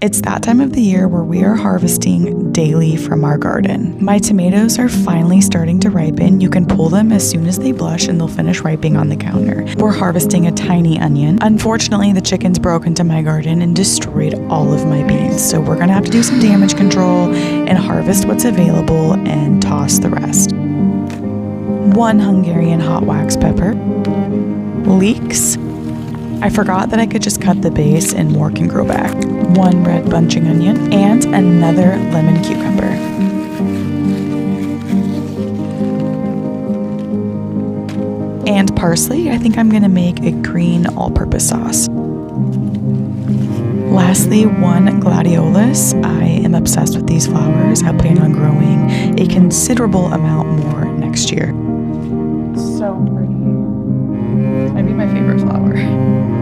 It's that time of the year where we are harvesting daily from our garden. My tomatoes are finally starting to ripen. You can pull them as soon as they blush and they'll finish ripening on the counter. We're harvesting a tiny onion. Unfortunately, the chickens broke into my garden and destroyed all of my beans. So we're gonna have to do some damage control and harvest what's available and toss the rest. 1 Hungarian hot wax pepper. Leeks. I forgot that I could just cut the base and more can grow back. 1 red bunching onion and another lemon cucumber. And parsley. I think I'm gonna make a green all-purpose sauce. Lastly, 1 gladiolus. I am obsessed with these flowers. I plan on growing a considerable amount more next year. So pretty. Might be my favorite flower.